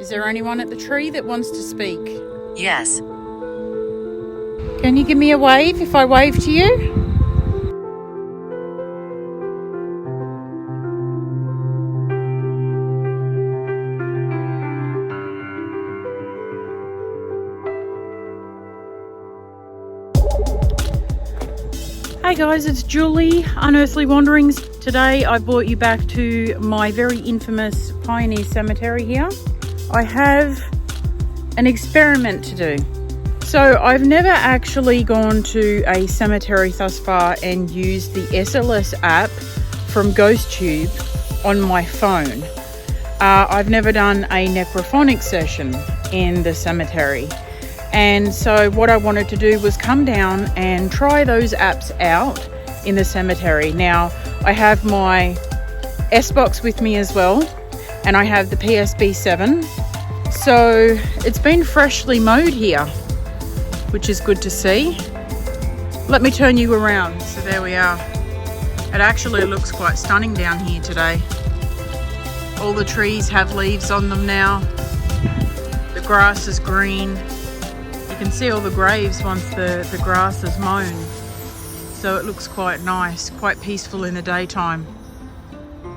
Is there anyone at the tree that wants to speak? Yes. Can you give me a wave if I wave to you? Hey guys, it's Julie, Unearthly Wanderings. Today I brought you back to my very infamous Pioneer Cemetery here. I have an experiment to do. So I've never actually gone to a cemetery thus far and used the SLS app from Ghostube on my phone. I've never done a necrophonic session in the cemetery. And so what I wanted to do was come down and try those apps out in the cemetery. Now, I have my S-Box with me as well, and I have the PSB7. So it's been freshly mowed here, which is good to see. Let me turn you around. So there we are. It actually looks quite stunning down here today. All the trees have leaves on them now. The grass is green. You can see all the graves once the grass is mown. So it looks quite nice, quite peaceful in the daytime.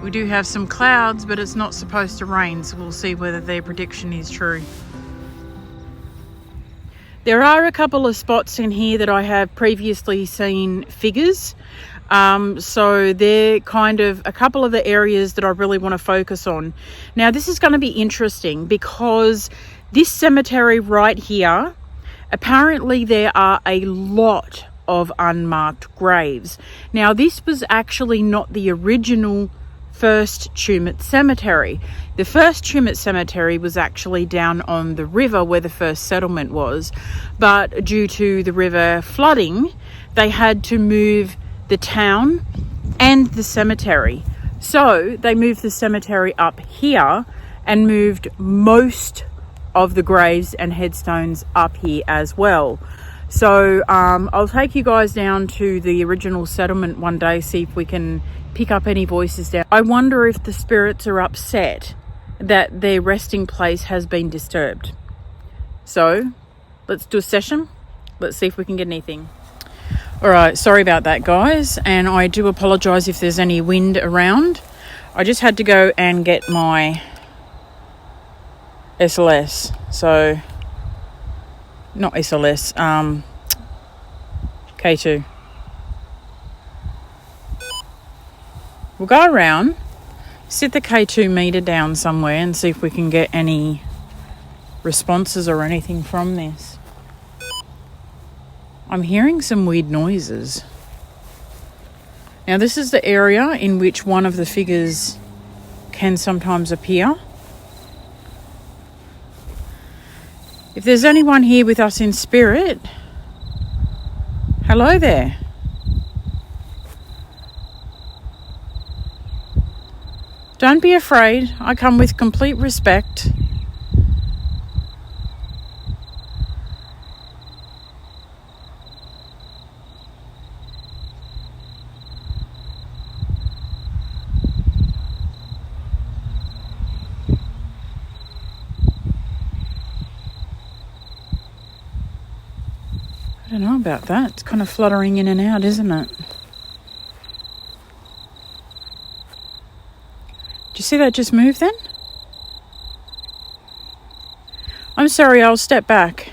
We do have some clouds, but it's not supposed to rain, so we'll see whether their prediction is true. There are a couple of spots in here that I have previously seen figures. So they're kind of a couple of the areas that I really want to focus on. Now this is going to be interesting because this cemetery right here, apparently there are a lot of unmarked graves. Now this was actually not the original first Tumut cemetery. The first Tumut cemetery was actually down on the river where the first settlement was, but due to the river flooding, they had to move the town and the cemetery. So they moved the cemetery up here and moved most of the graves and headstones up here as well. So I'll take you guys down to the original settlement one day, see if we can pick up any voices down. I wonder if the spirits are upset that their resting place has been disturbed. So let's do a session. Let's see if we can get anything. All right, sorry about that, guys, and I do apologize if there's any wind around. I just had to go and get my SLS, so not SLS, K2. We'll go around, sit the K2 meter down somewhere and see if we can get any responses or anything from this. I'm hearing some weird noises. Now this is the area in which one of the figures can sometimes appear. If there's anyone here with us in spirit, hello there. Don't be afraid. I come with complete respect. I don't know about that. It's kind of fluttering in and out, isn't it? Did you see that just move then? I'm sorry, I'll step back.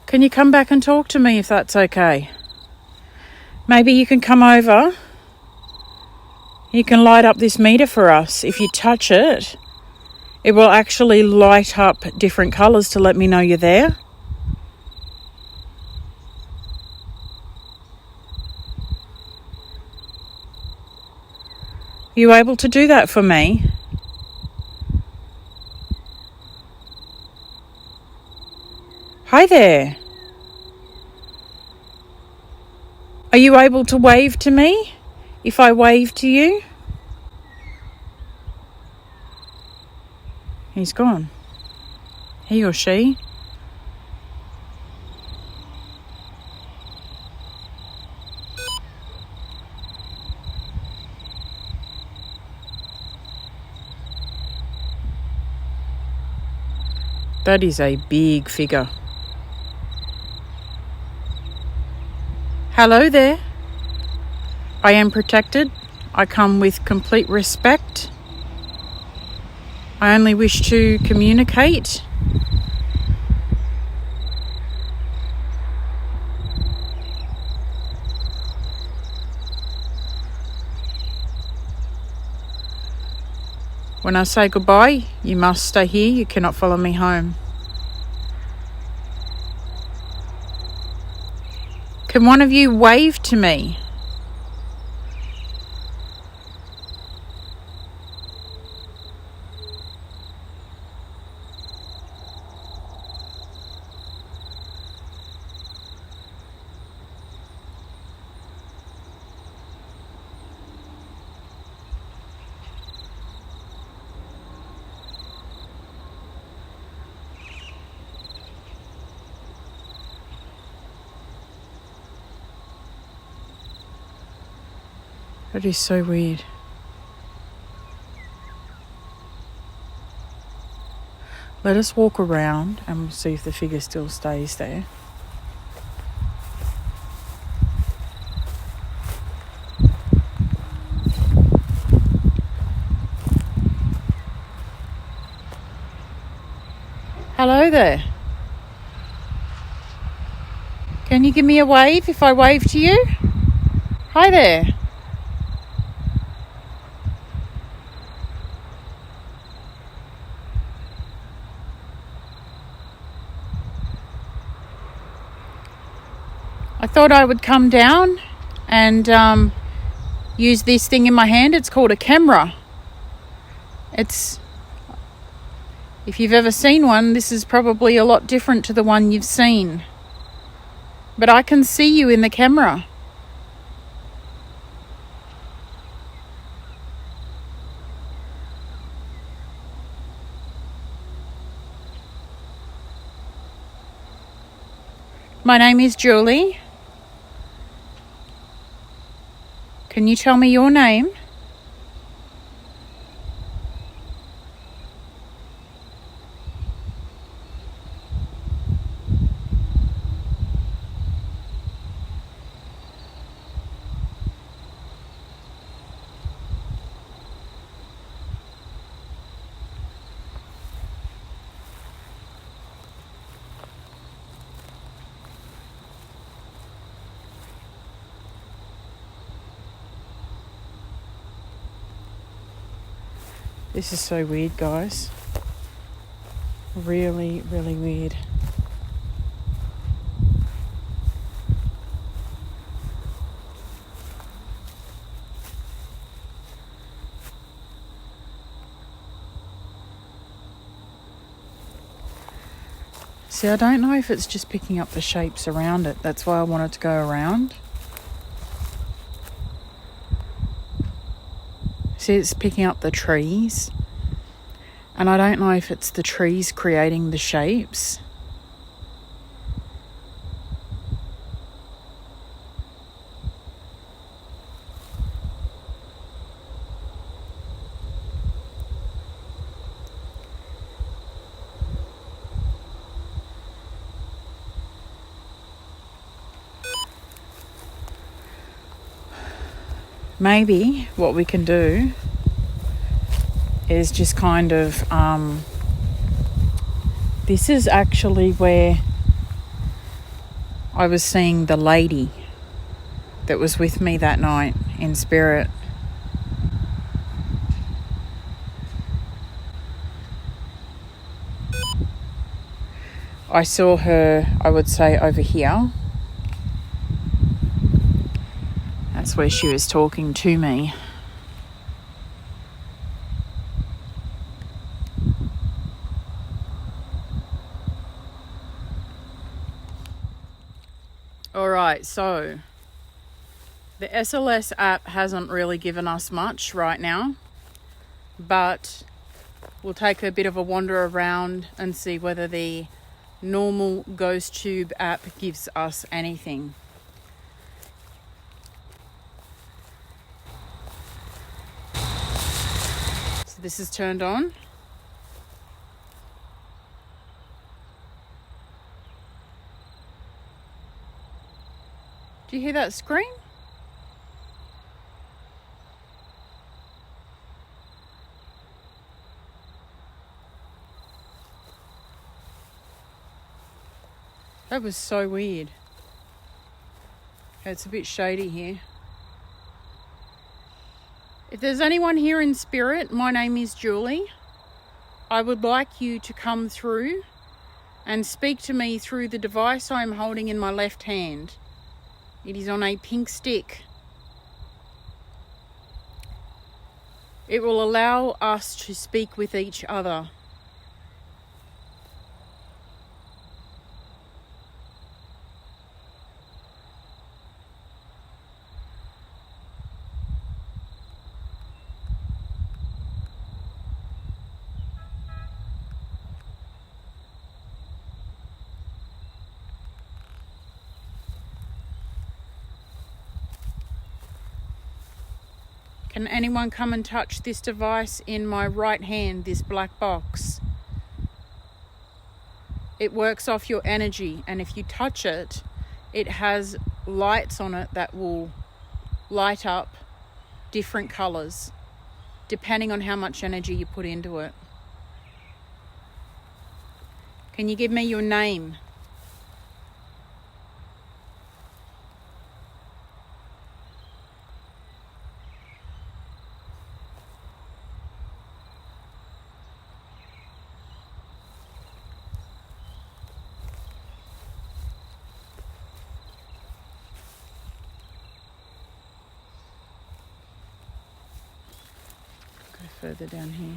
Can you come back and talk to me if that's okay? Maybe you can come over. You can light up this meter for us. If you touch it, it will actually light up different colours to let me know you're there. Are you able to do that for me? Hi there. Are you able to wave to me if I wave to you? He's gone. He or she. That is a big figure. Hello there. I am protected. I come with complete respect. I only wish to communicate. When I say goodbye, you must stay here. You cannot follow me home. Can one of you wave to me? That is so weird. Let us walk around and we'll see if the figure still stays there. Hello there. Can you give me a wave if I wave to you? Hi there. I thought I would come down and use this thing in my hand. It's called a camera. If you've ever seen one, this is probably a lot different to the one you've seen. But I can see you in the camera. My name is Julie. Can you tell me your name? This is so weird, guys. Really, really weird. See, I don't know if it's just picking up the shapes around it. That's why I wanted to go around. See, it's picking up the trees. And I don't know if it's the trees creating the shapes. Maybe what we can do is just kind of, this is actually where I was seeing the lady that was with me that night in spirit. I saw her, I would say, over here. That's where she was talking to me. Alright, so the SLS app hasn't really given us much right now, but we'll take a bit of a wander around and see whether the normal Ghostube app gives us anything. So this is turned on. Do you hear that scream? That was so weird. Okay, it's a bit shady here. If there's anyone here in spirit, my name is Julie. I would like you to come through and speak to me through the device I am holding in my left hand. It is on a pink stick. It will allow us to speak with each other. Can anyone come and touch this device in my right hand, this black box? It works off your energy, and if you touch it, it has lights on it that will light up different colours depending on how much energy you put into it. Can you give me your name? Further down here.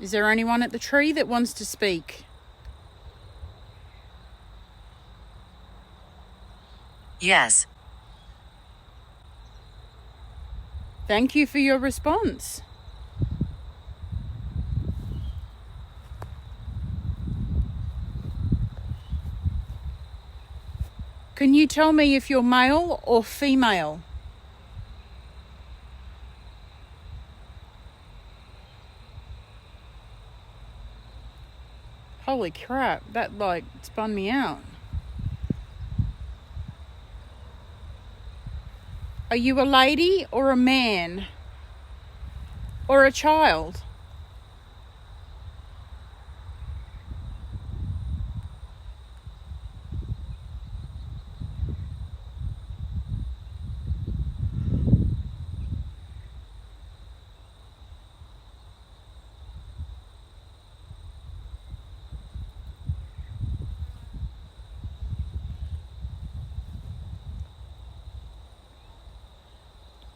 Is there anyone at the tree that wants to speak? Yes. Thank you for your response. Can you tell me if you're male or female? Holy crap, that like spun me out. Are you a lady or a man? Or a child?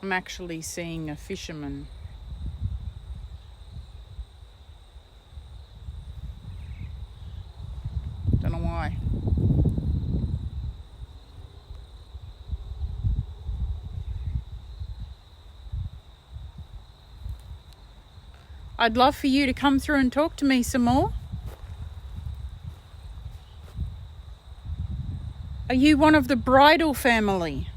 I'm actually seeing a fisherman. Don't know why. I'd love for you to come through and talk to me some more. Are you one of the bridal family?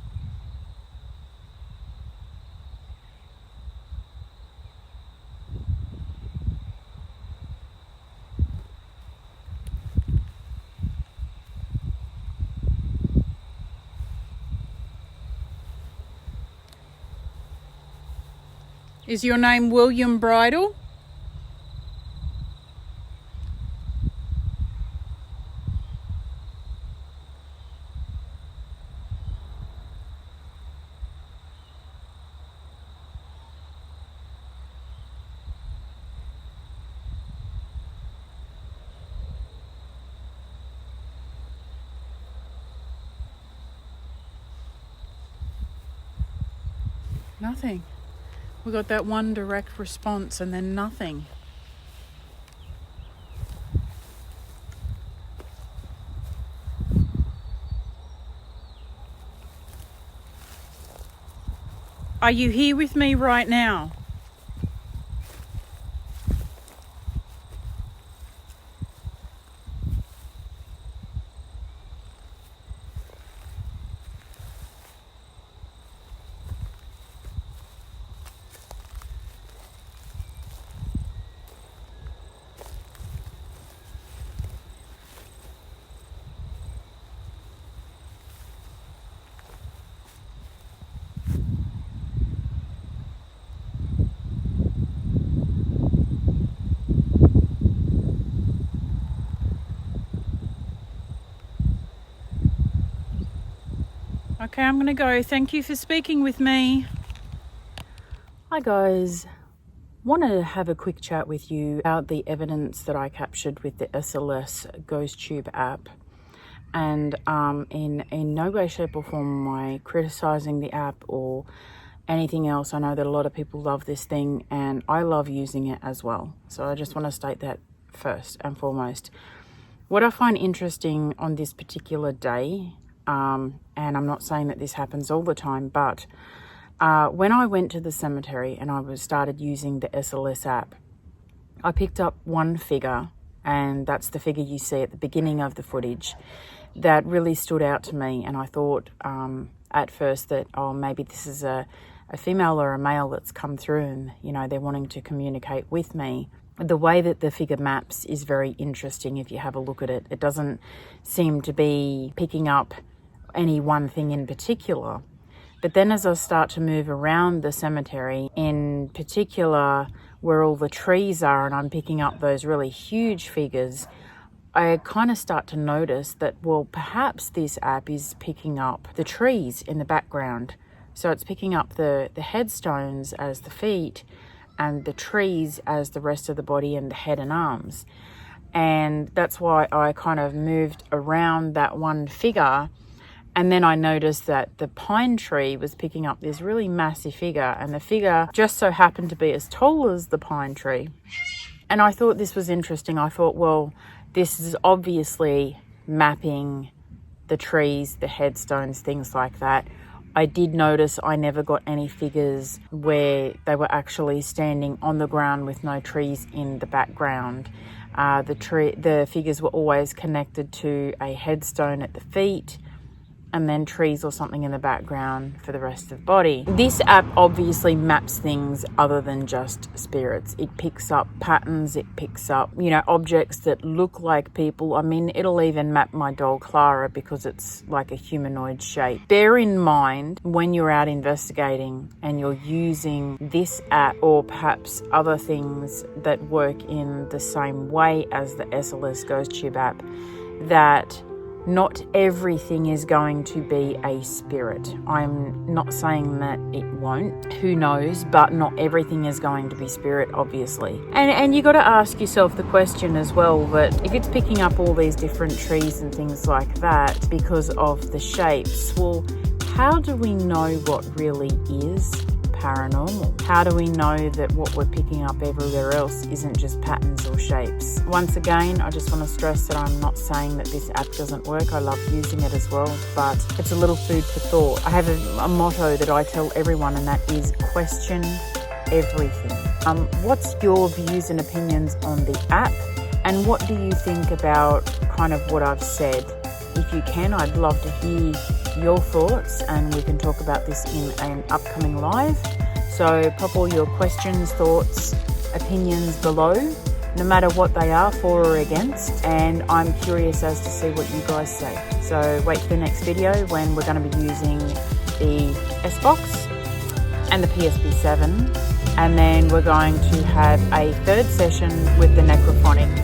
Is your name William Bridal? Nothing. We got that one direct response and then nothing. Are you here with me right now? Okay, I'm going to go. Thank you for speaking with me. Hi guys. Wanted to have a quick chat with you about the evidence that I captured with the SLS Ghostube app. And in no way, shape or form am I criticizing the app or anything else. I know that a lot of people love this thing and I love using it as well. So I just want to state that first and foremost. What I find interesting on this particular day, and I'm not saying that this happens all the time, but when I went to the cemetery and I started using the SLS app, I picked up one figure, and that's the figure you see at the beginning of the footage, that really stood out to me. And I thought at first that, oh, maybe this is a female or a male that's come through and, you know, they're wanting to communicate with me. The way that the figure maps is very interesting if you have a look at it. It doesn't seem to be picking up any one thing in particular. But then as I start to move around the cemetery, in particular where all the trees are, and I'm picking up those really huge figures, I kind of start to notice that, well, perhaps this app is picking up the trees in the background. So it's picking up the headstones as the feet and the trees as the rest of the body and the head and arms. And that's why I kind of moved around that one figure. And then I noticed that the pine tree was picking up this really massive figure, and the figure just so happened to be as tall as the pine tree. And I thought this was interesting. I thought, well, this is obviously mapping the trees, the headstones, things like that. I did notice I never got any figures where they were actually standing on the ground with no trees in the background. The figures were always connected to a headstone at the feet, and then trees or something in the background for the rest of the body. This app obviously maps things other than just spirits. It picks up patterns, it picks up, you know, objects that look like people. I mean, it'll even map my doll Clara because it's like a humanoid shape. Bear in mind when you're out investigating and you're using this app or perhaps other things that work in the same way as the SLS Ghostube app, that not everything is going to be a spirit. I'm not saying that it won't, who knows, but not everything is going to be spirit, obviously. And you got to ask yourself the question as well, that if it's picking up all these different trees and things like that because of the shapes, well, how do we know what really is paranormal? How do we know that what we're picking up everywhere else isn't just patterns or shapes? Once again, I just want to stress that I'm not saying that this app doesn't work. I love using it as well, but it's a little food for thought. I have a motto that I tell everyone, and that is question everything. What's your views and opinions on the app? And what do you think about kind of what I've said? If you can, I'd love to hear your thoughts, and we can talk about this in an upcoming live. So pop all your questions, thoughts, opinions below, no matter what they are, for or against, and I'm curious as to see what you guys say. So wait for the next video when we're going to be using the S-Box and the PSP7, and then we're going to have a third session with the necrophonic